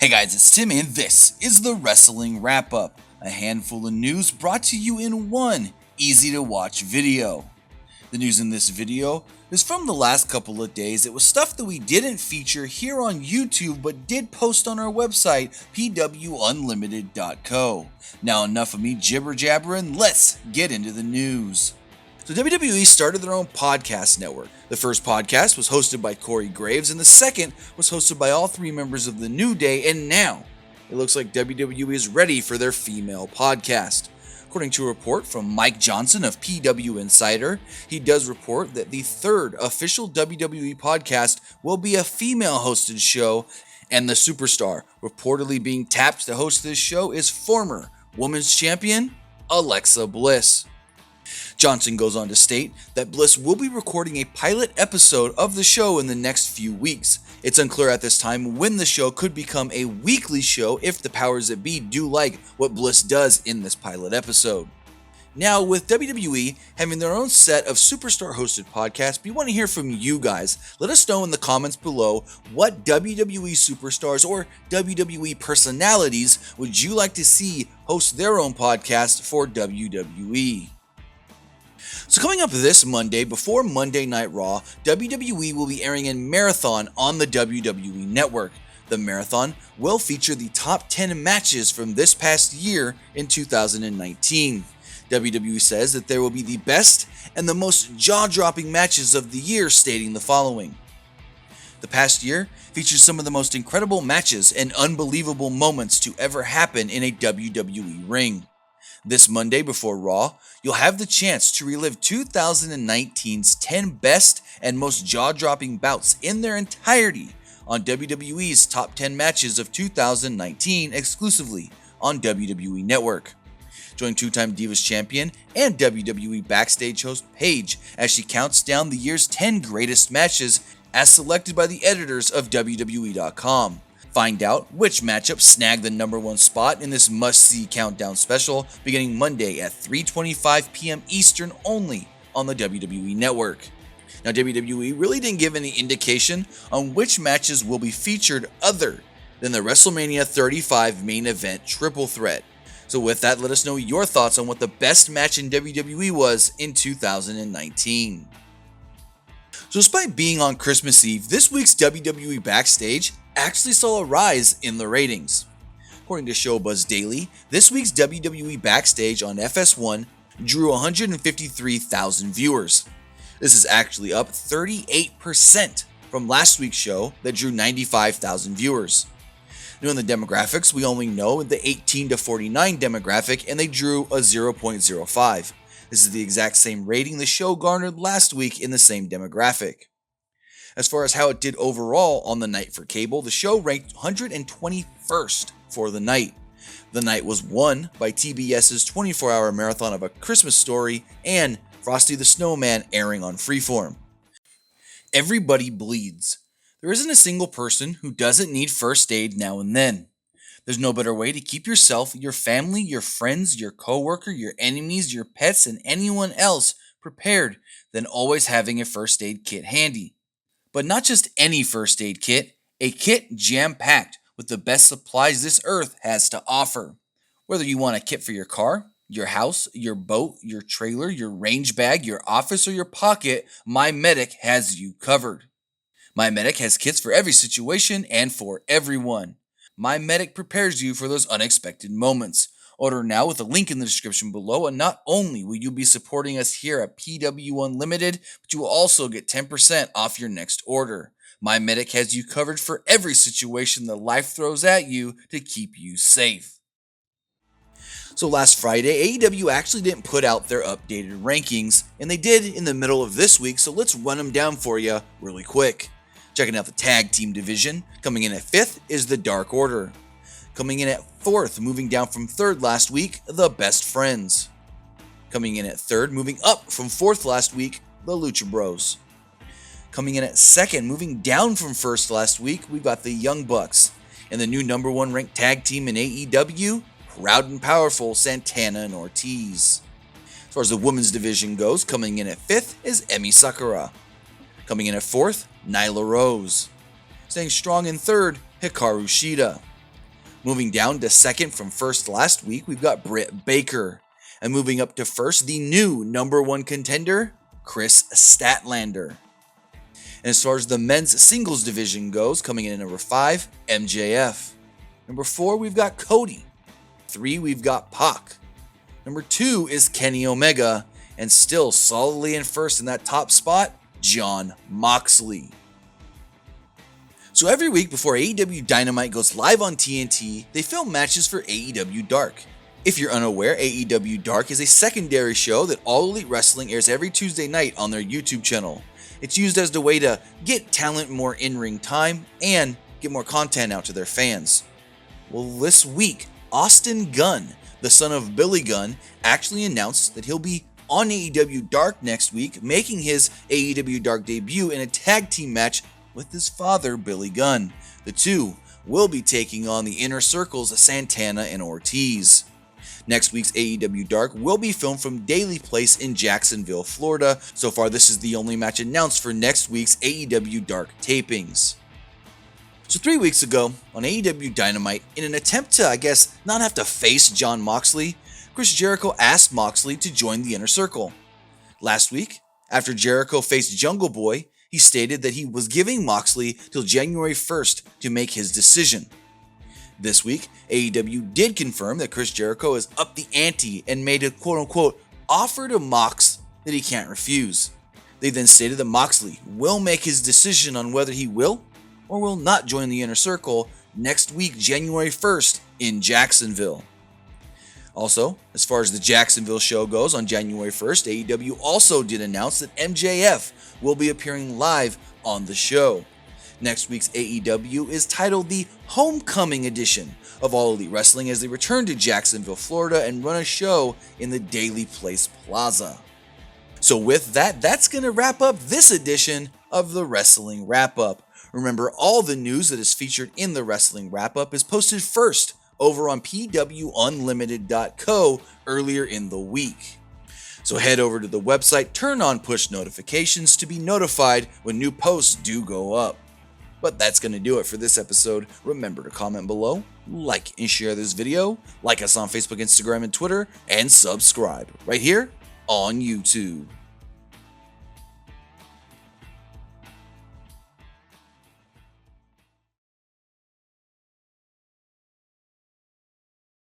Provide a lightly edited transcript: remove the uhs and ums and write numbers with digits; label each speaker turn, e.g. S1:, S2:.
S1: Hey guys, it's Tim and this is the Wrestling Wrap-Up, a handful of news brought to you in one easy to watch video. The news in this video is from the last couple of days. It was stuff that we didn't feature here on YouTube but did post on our website, PWUnlimited.co. Now enough of me jibber jabbering, let's get into the news. So WWE started their own podcast network. The first podcast was hosted by Corey Graves, and the second was hosted by all three members of the New Day, and now it looks like WWE is ready for their female podcast. According to a report from Mike Johnson of PW Insider, he does report that the third official WWE podcast will be a female-hosted show, and the superstar reportedly being tapped to host this show is former Women's Champion Alexa Bliss. Johnson goes on to state that Bliss will be recording a pilot episode of the show in the next few weeks. It's unclear at this time when the show could become a weekly show if the powers that be do like what Bliss does in this pilot episode. Now, with WWE having their own set of superstar hosted podcasts, we want to hear from you guys. Let us know in the comments below what WWE superstars or WWE personalities would you like to see host their own podcast for WWE. So coming up this Monday, before Monday Night Raw, WWE will be airing a marathon on the WWE Network. The marathon will feature the top 10 matches from this past year in 2019. WWE says that there will be the best and the most jaw-dropping matches of the year, stating the following. The past year features some of the most incredible matches and unbelievable moments to ever happen in a WWE ring. This Monday before Raw, you'll have the chance to relive 2019's 10 best and most jaw-dropping bouts in their entirety on WWE's Top 10 Matches of 2019 exclusively on WWE Network. Join two-time Divas Champion and WWE Backstage host Paige as she counts down the year's 10 greatest matches as selected by the editors of WWE.com. Find out which matchup snagged the number one spot in this must-see countdown special beginning Monday at 3:25 p.m. Eastern only on the WWE Network. Now, WWE really didn't give any indication on which matches will be featured other than the WrestleMania 35 main event triple threat. So with that, let us know your thoughts on what the best match in WWE was in 2019. So despite being on Christmas Eve, this week's WWE Backstage actually saw a rise in the ratings. According to Showbuzz Daily, this week's WWE Backstage on FS1 drew 153,000 viewers. This is actually up 38% from last week's show that drew 95,000 viewers. Now in the demographics, we only know the 18 to 49 demographic, and they drew a 0.05. This is the exact same rating the show garnered last week in the same demographic. As far as how it did overall on the night for cable, the show ranked 121st for the night. The night was won by TBS's 24-hour marathon of A Christmas Story and Frosty the Snowman airing on Freeform. Everybody bleeds. There isn't a single person who doesn't need first aid now and then. There's no better way to keep yourself, your family, your friends, your coworker, your enemies, your pets, and anyone else prepared than always having a first aid kit handy. But not just any first aid kit, a kit jam-packed with the best supplies this earth has to offer. Whether you want a kit for your car, your house, your boat, your trailer, your range bag, your office, or your pocket, My Medic has you covered. My Medic has kits for every situation and for everyone. My Medic prepares you for those unexpected moments. Order now with a link in the description below, and not only will you be supporting us here at PW Unlimited, but you will also get 10% off your next order. My Medic has you covered for every situation that life throws at you to keep you safe. So last Friday, AEW actually didn't put out their updated rankings, and they did in the middle of this week, so let's run them down for you really quick. Checking out the tag team division, coming in at 5th is the Dark Order. Coming in at 4th, moving down from 3rd last week, the Best Friends. Coming in at 3rd, moving up from 4th last week, the Lucha Bros. Coming in at 2nd, moving down from 1st last week, we've got the Young Bucks. And the new number 1 ranked tag team in AEW, Proud and Powerful Santana and Ortiz. As far as the women's division goes, coming in at 5th is Emi Sakura. Coming in at 4th, Nyla Rose. Staying strong in 3rd, Hikaru Shida. Moving down to second from first last week, we've got Britt Baker. And moving up to first, the new number 1 contender, Chris Statlander. And as far as the men's singles division goes, coming in at number 5, MJF. Number 4, we've got Cody. 3, we've got Pac. Number 2 is Kenny Omega. And still solidly in first in that top spot, Jon Moxley. So every week before AEW Dynamite goes live on TNT, they film matches for AEW Dark. If you're unaware, AEW Dark is a secondary show that All Elite Wrestling airs every Tuesday night on their YouTube channel. It's used as the way to get talent more in-ring time and get more content out to their fans. Well, this week, Austin Gunn, the son of Billy Gunn, actually announced that he'll be on AEW Dark next week, making his AEW Dark debut in a tag team match with his father, Billy Gunn. The two will be taking on the Inner Circle's Santana and Ortiz. Next week's AEW Dark will be filmed from Daily Place in Jacksonville, Florida. So far, this is the only match announced for next week's AEW Dark tapings. So 3 weeks ago, on AEW Dynamite, in an attempt to, not have to face Jon Moxley, Chris Jericho asked Moxley to join the Inner Circle. Last week, after Jericho faced Jungle Boy, he stated that he was giving Moxley till January 1st to make his decision. This week, AEW did confirm that Chris Jericho has upped the ante and made a quote-unquote offer to Mox that he can't refuse. They then stated that Moxley will make his decision on whether he will or will not join the Inner Circle next week, January 1st, in Jacksonville. Also, as far as the Jacksonville show goes, on January 1st, AEW also did announce that MJF will be appearing live on the show. Next week's AEW is titled the Homecoming Edition of All Elite Wrestling as they return to Jacksonville, Florida and run a show in the Daily Place Plaza. So with that, that's going to wrap up this edition of the Wrestling Wrap-Up. Remember, all the news that is featured in the Wrestling Wrap-Up is posted first over on PWUnlimited.co earlier in the week. So head over to the website, turn on push notifications to be notified when new posts do go up. But that's going to do it for this episode. Remember to comment below, like and share this video, like us on Facebook, Instagram, and Twitter, and subscribe right here on YouTube.